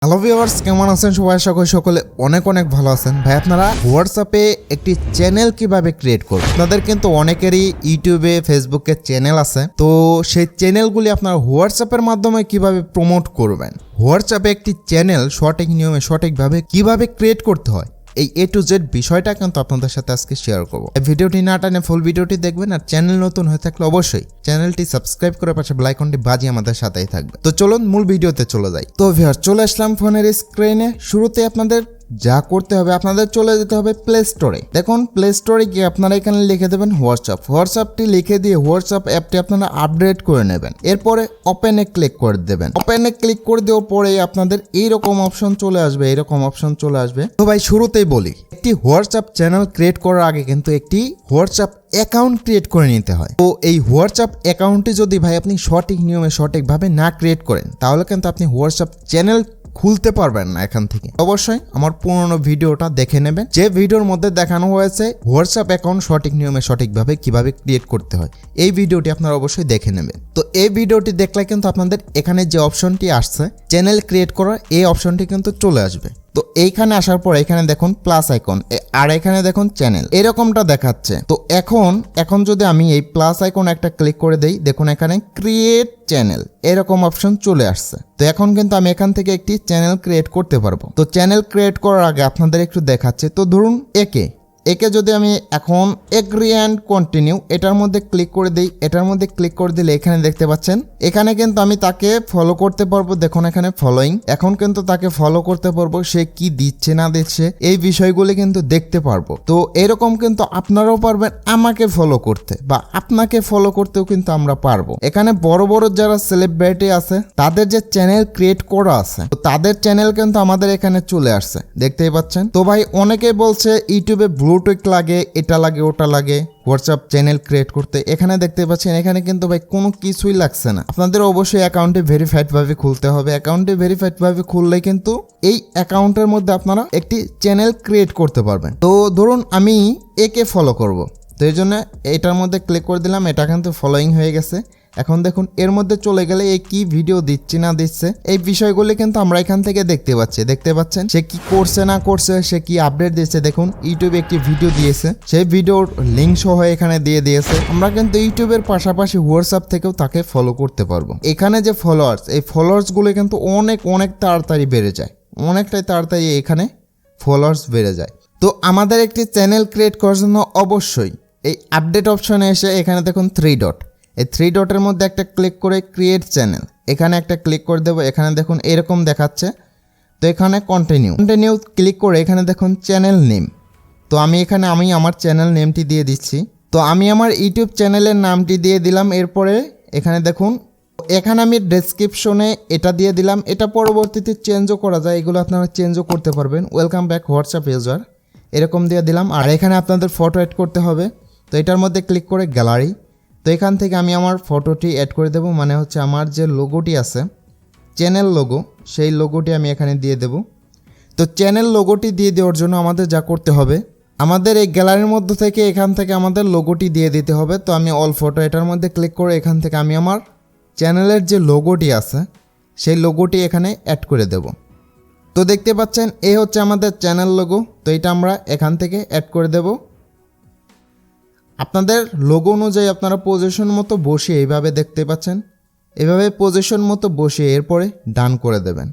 Hello viewers, কেমন আছেন সবাই? সকলে অনেক ভালো আছেন ভাই। আপনারা হোয়াটসঅ্যাপে একটি চ্যানেল কিভাবে ক্রিয়েট করবেন? আপনাদের কিন্তু অনেকেরই ইউটিউবে ফেসবুকে চ্যানেল আছে, তো সেই চ্যানেলগুলি আপনারা হোয়াটসঅ্যাপের মাধ্যমে কিভাবে প্রমোট করবেন, হোয়াটসঅ্যাপে একটি চ্যানেল সঠিক নিয়মে সঠিকভাবে কিভাবে ক্রিয়েট করতে হয়, এই A to Z বিষয়টা কিন্তু আপনাদের সাথে আজকে শেয়ার করব। ভিডিওটি না টানে ফুল ভিডিওটি দেখবেন, আর চ্যানেল নতুন হয়ে থাকলে অবশ্যই চ্যানেলটি সাবস্ক্রাইব করে পাশে বেল আইকনটি বাজিয়ে আমাদের সাথেই থাকবে। তো চলুন মূল ভিডিওতে চলে যাই। তো ভিউয়ার, চলে আসলাম ফোনের স্ক্রিনে। শুরুতে আপনাদের যা করতে হবে, আপনাদের চলে যেতে হবে প্লে স্টোরে। দেখুন, প্লে স্টোরে গিয়ে আপনারা এখানে লিখে দেবেন হোয়াটসঅ্যাপটি লিখে দিয়ে হোয়াটসঅ্যাপ অ্যাপটি আপনারা আপডেট করে নেবেন। এরপরে ওপেনে ক্লিক করে দেবেন। ওপেনে ক্লিক করে দেওয়ার পরে আপনাদের এইরকম অপশন চলে আসবে। তো ভাই, শুরুতেই বলি, একটি হোয়াটসঅ্যাপ চ্যানেল ক্রিয়েট করার আগে কিন্তু একটি হোয়াটসঅ্যাপ অ্যাকাউন্ট ক্রিয়েট করে নিতে হয়। তো এই হোয়াটসঅ্যাপ অ্যাকাউন্টটি যদি ভাই আপনি সঠিক নিয়মে সঠিকভাবে না ক্রিয়েট করেন, তাহলে কিন্তু আপনি হোয়াটসঅ্যাপ চ্যানেল খুলতে পারবেন না এখান থেকে। অবশ্যই আমার পুরনো ভিডিওটা দেখে নেবেন, যে ভিডিওর মধ্যে দেখানো হয়েছে হোয়াটসঅ্যাপ অ্যাকাউন্ট সঠিক নিয়মে সঠিকভাবে কিভাবে ক্রিয়েট করতে হয়। এই ভিডিওটি আপনারা অবশ্যই দেখে নেবেন। তো এই ভিডিওটি দেখলে কিন্তু আপনাদের এখানে যে অপশনটি আসছে চ্যানেল ক্রিয়েট করার, এই অপশনটি কিন্তু চলে আসবে। তো এইখানে আসার পর এখানে দেখুন প্লাস আইকন, আর এখানে দেখুন চ্যানেল, এরকমটা দেখাচ্ছে। তো এখন যদি আমি এই প্লাস আইকন একটা ক্লিক করে দেই, দেখুন এখানে ক্রিয়েট চ্যানেল এরকম অপশন চলে আসছে। তো এখন কিন্তু আমি এখান থেকে একটি চ্যানেল ক্রিয়েট করতে পারবো। তো চ্যানেল ক্রিয়েট করার আগে আপনাদের একটু দেখাচ্ছে। তো ধরুন একে যদি আমি এখন এগ্রি অ্যান্ড কন্টিনিউ এটার মধ্যে ক্লিক করে দিই, এটার মধ্যে ক্লিক করে দিলে এখানে দেখতে পাচ্ছেন, এখানে কিন্তু আমি তাকে ফলো করতে পারবো। দেখুন এখানে ফলোইং, এখন কিন্তু তাকে ফলো করতে পারবো, সে কি দিচ্ছে না দিচ্ছে এই বিষয়গুলি কিন্তু দেখতে পারবো। তো এরকম কিন্তু আপনারাও পারবেন আমাকে ফলো করতে, বা আপনাকে ফলো করতেও কিন্তু আমরা পারবো। এখানে বড় বড় যারা সেলিব্রিটি আছে তাদের যে চ্যানেল ক্রিয়েট করা আছে, তো তাদের চ্যানেল কিন্তু আমাদের এখানে চলে আসছে, দেখতেই পাচ্ছেন। তো ভাই, অনেকেই বলছে ইউটিউবে ব্লুটুথ লাগে, এটা লাগে ওটা লাগে হোয়াটসঅ্যাপ চ্যানেল ক্রিয়েট করতে। এখানে দেখতে পাচ্ছেন এখানে কিন্তু ভাই কোনো কিছুই লাগছে না। আপনাদের অবশ্যই অ্যাকাউন্টে ভেরিফাইড ভাবে খুলতে হবে। অ্যাকাউন্টে ভেরিফাইড ভাবে খুললে কিন্তু এই অ্যাকাউন্টের মধ্যে আপনারা একটি চ্যানেল ক্রিয়েট করতে পারবেন। তো ধরুন আমি একে ফলো করব, তো এই জন্য এটার মধ্যে ক্লিক করে দিলাম, এটা কিন্তু ফলোইং হয়ে গেছে। এখন দেখুন এর মধ্যে চলে গেলে এই কি ভিডিও দিচ্ছে না দিচ্ছে এই বিষয়গুলি কিন্তু আমরা এখান থেকে দেখতে পাচ্ছেন সে কি করছে না করছে, সে কি আপডেট দিচ্ছে। দেখুন ইউটিউবে একটি ভিডিও দিয়েছে, সেই ভিডিওর লিঙ্ক সহ এখানে দিয়ে দিয়েছে। আমরা কিন্তু ইউটিউবের পাশাপাশি হোয়াটসঅ্যাপ থেকেও তাকে ফলো করতে পারবো। এখানে যে ফলোয়ার্স, এই ফলোয়ার্স গুলো কিন্তু অনেক তাড়াতাড়ি বেড়ে যায়, অনেকটাই তাড়াতাড়ি এখানে ফলোয়ার্স বেড়ে যায়। তো আমাদের একটি চ্যানেল ক্রিয়েট করার জন্য অবশ্যই এই আপডেট অপশনে এসে এখানে দেখুন এই থ্রি ডটের মধ্যে একটা ক্লিক করে ক্রিয়েট চ্যানেল, এখানে একটা ক্লিক করে দেবো। এখানে দেখুন এরকম দেখাচ্ছে। তো এখানে কন্টিনিউ ক্লিক করে এখানে দেখুন চ্যানেল নেম। তো আমি আমার চ্যানেল নেমটি দিয়ে দিচ্ছি। তো আমি আমার ইউটিউব চ্যানেলের নামটি দিয়ে দিলাম। এরপরে এখানে দেখুন এখানে আমি ডেসক্রিপশনে এটা দিয়ে দিলাম। এটা পরবর্তীতে চেঞ্জও করা যায়, এগুলো আপনারা চেঞ্জও করতে পারবেন। ওয়েলকাম ব্যাক হোয়াটসঅ্যাপ ইউজার এরকম দিয়ে দিলাম। আর এখানে আপনাদের ফটো অ্যাড করতে হবে। তো এটার মধ্যে ক্লিক করে গ্যালারি, তো এখান থেকে আমি আমার ফটোটি অ্যাড করে দেব, মানে হচ্ছে আমার যে লোগোটি আছে চ্যানেল লোগো, সেই লোগোটি আমি এখানে দিয়ে দেব। তো চ্যানেল লোগোটি দিয়ে দেওয়ার জন্য আমাদের যা করতে হবে, আমাদের এই গ্যালারির মধ্যে থেকে এখান থেকে আমাদের লোগোটি দিয়ে দিতে হবে। তো আমি অল ফটো এটার মধ্যে ক্লিক করে এখান থেকে আমি আমার চ্যানেলের যে লোগোটি আছে সেই লোগোটি এখানে অ্যাড করে দেব। তো দেখতে পাচ্ছেন এই হচ্ছে আমাদের চ্যানেল লোগো। তো এটা আমরা এখান থেকে অ্যাড করে দেব। আপনাদের লোগো অনুযায়ী আপনারা পজিশন মতো বসিয়ে এইভাবে দেখতে পাচ্ছেন, এভাবে পজিশন মতো বসিয়ে এরপরে ডান করে দেবেন।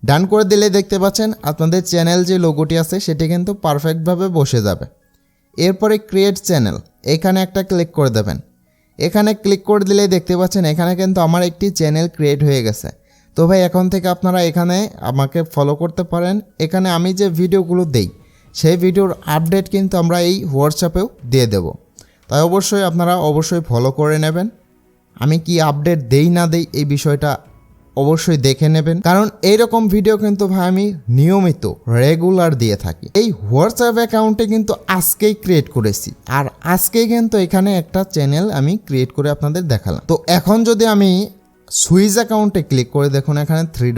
ডান করে দিলে দেখতে পাচ্ছেন আপনাদের চ্যানেল যে লোগোটি আছে সেটি কিন্তু পারফেক্টভাবে বসে যাবে। এরপরে ক্রিয়েট চ্যানেল এখানে একটা ক্লিক করে দেবেন। এখানে ক্লিক করে দিলে দেখতে পাচ্ছেন এখানে কিন্তু আমার একটি চ্যানেল ক্রিয়েট হয়ে গেছে। তো ভাই, এখন থেকে আপনারা এখানে আমাকে ফলো করতে পারেন। এখানে আমি যে ভিডিওগুলো দেই সেই ভিডিওর আপডেট কিন্তু আমরা এই হোয়াটসঅ্যাপেও দিয়ে দেব। তাই আপনারা অবশ্যই ফলো করে নেবেন। আমি কি আপডেট দেই না দেই এই বিষয়টা অবশ্যই দেখে নেবেন, কারণ এইরকম ভিডিও কিন্তু ভাই আমি নিয়মিত রেগুলার দিয়ে থাকি। এই হোয়াটসঅ্যাপ অ্যাকাউন্টে কিন্তু আজকেই ক্রিয়েট করেছি, আর আজকেই কিন্তু এখানে একটা চ্যানেল আমি ক্রিয়েট করে আপনাদের দেখালাম। তো এখন যদি আমি সুইচ অ্যাকাউন্টে ক্লিক করে দেখুন এখানে থ্রি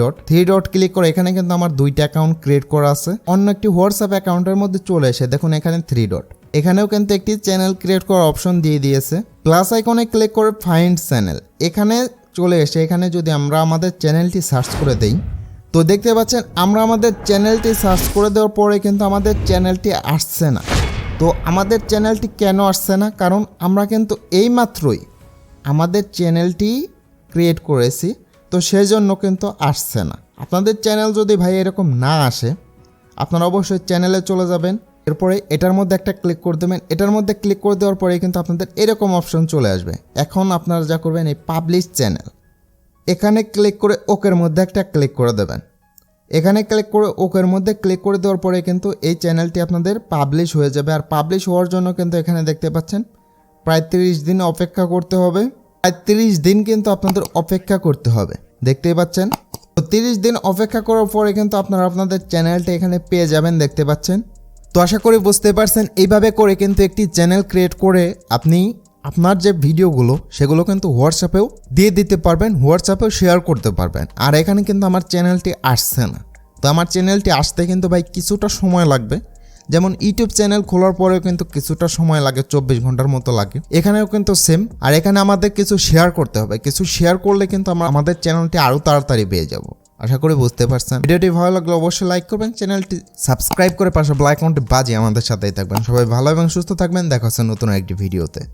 ডট ক্লিক করে এখানে কিন্তু আমার দুইটা অ্যাকাউন্ট ক্রিয়েট করা আছে। অন্য একটি হোয়াটসঅ্যাপ অ্যাকাউন্টের মধ্যে চলে এসে দেখুন এখানে থ্রি ডট, এখানেও কিন্তু একটি চ্যানেল ক্রিয়েট করার অপশন দিয়ে দিয়েছে। প্লাস আইকনে ক্লিক করে ফাইন্ড চ্যানেল, এখানে চলে এসে এখানে যদি আমরা আমাদের চ্যানেলটি সার্চ করে দেই, তো দেখতে পাচ্ছেন আমরা আমাদের চ্যানেলটি সার্চ করে দেওয়ার পরে কিন্তু আমাদের চ্যানেলটি আসছে না। তো আমাদের চ্যানেলটি কেন আসছে না? কারণ আমরা কিন্তু এইমাত্রই আমাদের চ্যানেলটি ক্রিয়েট করেছি, তো সেই জন্য কিন্তু আসছে না। আপনাদের চ্যানেল যদি ভাই এরকম না আসে, আপনারা অবশ্যই চ্যানেলে চলে যাবেন, এরপরে এটার মধ্যে একটা ক্লিক করে দেবেন। এটার মধ্যে ক্লিক করে দেওয়ার পরে কিন্তু আপনাদের এরকম অপশন চলে আসবে। এখন আপনারা যা করবেন, এই পাবলিশ চ্যানেল এখানে ক্লিক করে ওকের মধ্যে একটা ক্লিক করে দেবেন। এখানে ক্লিক করে ওকের মধ্যে ক্লিক করে দেওয়ার পরে কিন্তু এই চ্যানেলটি আপনাদের পাবলিশ হয়ে যাবে। আর পাবলিশ হওয়ার জন্য কিন্তু এখানে দেখতে পাচ্ছেন প্রায় 30 দিন অপেক্ষা করতে হবে। প্রায় 30 দিন কিন্তু আপনাদের অপেক্ষা করতে হবে, দেখতেই পাচ্ছেন। তো 30 দিন অপেক্ষা করার পরে কিন্তু আপনারা আপনাদের চ্যানেলটা এখানে পেয়ে যাবেন, দেখতে পাচ্ছেন। তো আশা করি বুঝতে পারছেন, এইভাবে করে কিন্তু একটি চ্যানেল ক্রিয়েট করে আপনি আপনার যে ভিডিওগুলো সেগুলো কিন্তু হোয়াটসঅ্যাপেও দিয়ে দিতে পারবেন, হোয়াটসঅ্যাপেও শেয়ার করতে পারবেন। আর এখানে কিন্তু আমার চ্যানেলটি আসছে না। তো আমার চ্যানেলটি আসতে কিন্তু ভাই কিছুটা সময় লাগবে। যেমন ইউটিউব চ্যানেল খোলার পরেও কিন্তু কিছুটা সময় লাগে, 24 ঘন্টার মতো লাগে। এখানেও কিন্তু সেম। আর এখানে আমাদের কিছু শেয়ার করতে হবে, কিছু শেয়ার করলে কিন্তু আমরা আমাদের চ্যানেলটি আরও তাড়াতাড়ি পেয়ে যাব। আশা করি বুঝতে পারছেন। ভিডিওটি ভালো লাগলে অবশ্যই লাইক করবেন, চ্যানেলটি সাবস্ক্রাইব করে পাশে বেল আইকনটি বাজিয়ে আমাদের সাথেই থাকবেন। সবাই ভালো এবং সুস্থ থাকবেন। দেখা হচ্ছে নতুন একটি ভিডিওতে।